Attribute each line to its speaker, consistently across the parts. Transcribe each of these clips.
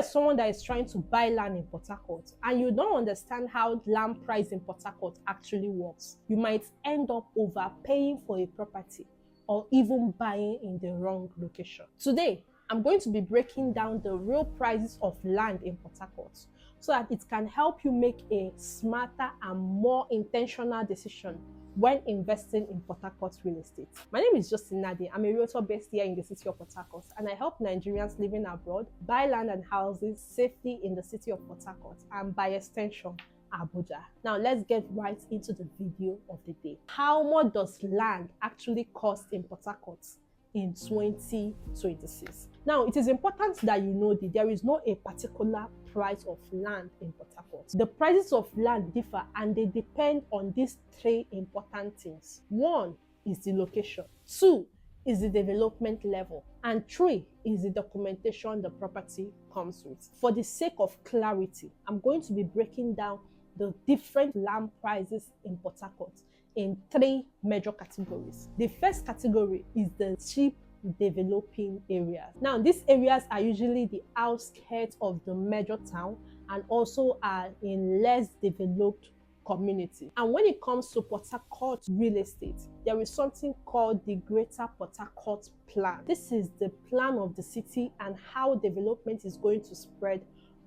Speaker 1: you're someone that is trying to buy land in Port Harcourt and you don't understand how land price in Port Harcourt actually works, you might end up overpaying for a property or even buying in the wrong location. Today, I'm going to be breaking down the real prices of land in Port Harcourt so that it can help you make a smarter and more intentional decision when investing in Port Harcourt real estate. My name is Justin Nadi. I'm a realtor based here in the city of Port Harcourt, and I help Nigerians living abroad buy land and houses safely in the city of Port Harcourt and by extension, Abuja. Now let's get right into the video of the day. How much does land actually cost in Port Harcourt in 2026? Now, it is important that you know that there is not a particular price of land in Port Harcourt. The prices of land differ and they depend on these three important things. One is the location, two is the development level, and three is the documentation the property comes with. For the sake of clarity, I'm going to be breaking down the different land prices in Port Harcourt in three major categories. The first category is the cheap developing areas. Now, these areas are usually the outskirts of the major town and also are in less developed community. And when it comes to Port Harcourt real estate, there is something called the Greater Port Harcourt Plan. This is the plan of the city and how development is going to spread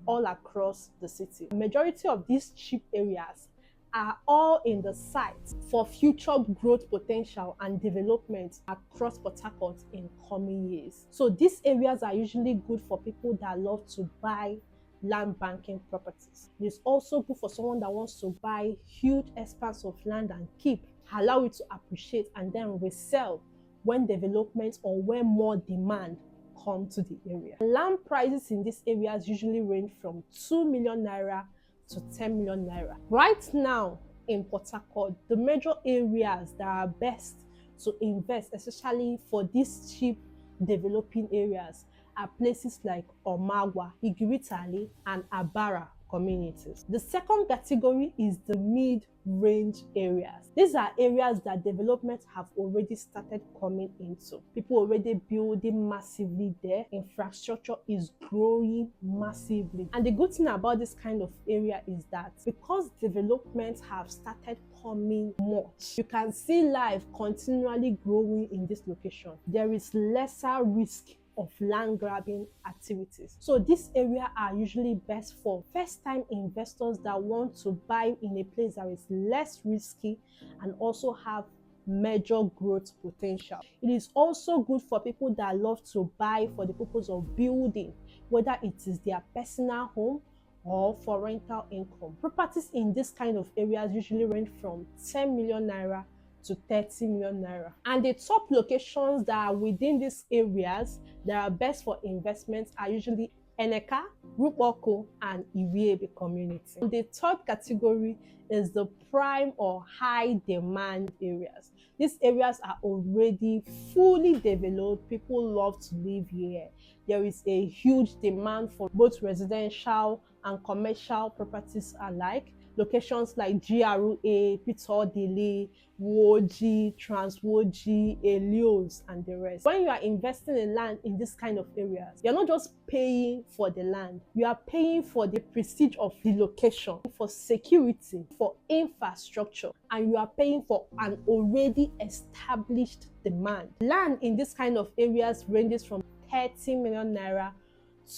Speaker 1: all across the city. The majority of these cheap areas are all in the sights for future growth potential and development across Port Harcourt in coming years. So these areas are usually good for people that love to buy land banking properties. It's also good for someone that wants to buy huge expanse of land and keep, allow it to appreciate and then resell when development or when more demand come to the area. Land prices in these areas usually range from 2 million naira to 10 million naira. Right now in Port Harcourt, the major areas that are best to invest, especially for these cheap developing areas, are places like Omagwa, Igiritali, and Abara communities. The second category is the mid-range areas. These are areas that development have already started coming into. People already building massively there. Infrastructure is growing massively. And the good thing about this kind of area is that because development have started coming much, you can see life continually growing in this location. There is lesser risk of land grabbing activities. So this area are usually best for first-time investors that want to buy in a place that is less risky and also have major growth potential. It is also good for people that love to buy for the purpose of building, whether it is their personal home or for rental income. Properties in this kind of areas usually range from 10 million naira to 30 million naira. And the top locations that are within these areas that are best for investments are usually Eneka, Rupoko, and Iwiebe community. The third category is the prime or high demand areas. These areas are already fully developed. People love to live here. There is a huge demand for both residential and commercial properties alike. Locations like GRA, Pitodele, Woji, Transwoji, Elios, and the rest. When you are investing in land in this kind of areas, you're not just paying for the land, you are paying for the prestige of the location, for security, for infrastructure, and you are paying for an already established demand. Land in this kind of areas ranges from 30 million naira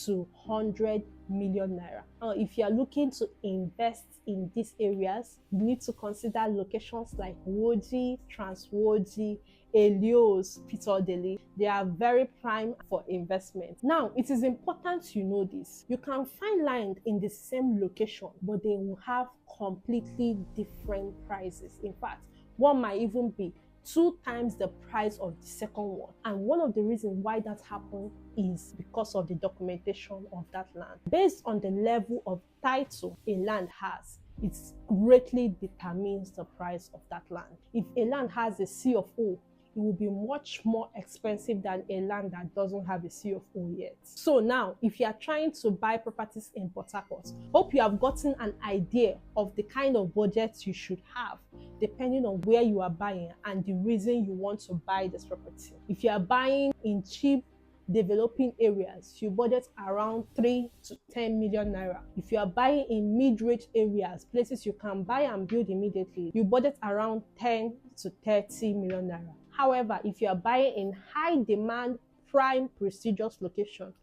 Speaker 1: to 100 million naira. Now, if you are looking to invest in these areas, you need to consider locations like Woji, Transwoji, Elios, Pitodele. They are very prime for investment. Now, it is important you know this. You can find land in the same location, but they will have completely different prices. In fact, one might even be 2 times the price of the second one. And one of the reasons why that happens is because of the documentation of that land. Based on the level of title a land has, it greatly determines the price of that land. If a land has a C of O, it will be much more expensive than a land that doesn't have a C of O yet. So now, if you are trying to buy properties in Port Harcourt, hope you have gotten an idea of the kind of budget you should have depending on where you are buying and the reason you want to buy this property. If you are buying in cheap developing areas, you budget around 3 to 10 million naira. If you are buying in mid-range areas, places you can buy and build immediately, you budget around 10 to 30 million naira. However, if you are buying in high demand, prime, prestigious location,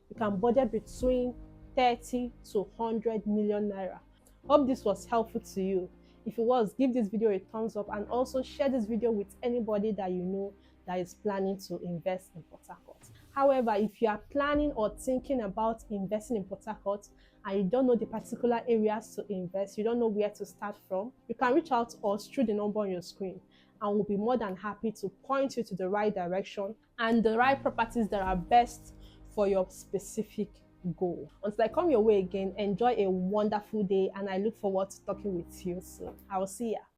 Speaker 1: you can budget between 30 to 100 million naira. Hope this was helpful to you. If it was, give this video a thumbs up and also share this video with anybody that you know that is planning to invest in Port Harcourt. However, if you are planning or thinking about investing in Port Harcourt and you don't know the particular areas to invest, you don't know where to start from, you can reach out to us through the number on your screen, and we'll be more than happy to point you to the right direction and the right properties that are best for your specific goal. Until I come your way again, enjoy a wonderful day, and I look forward to talking with you soon. I will see ya.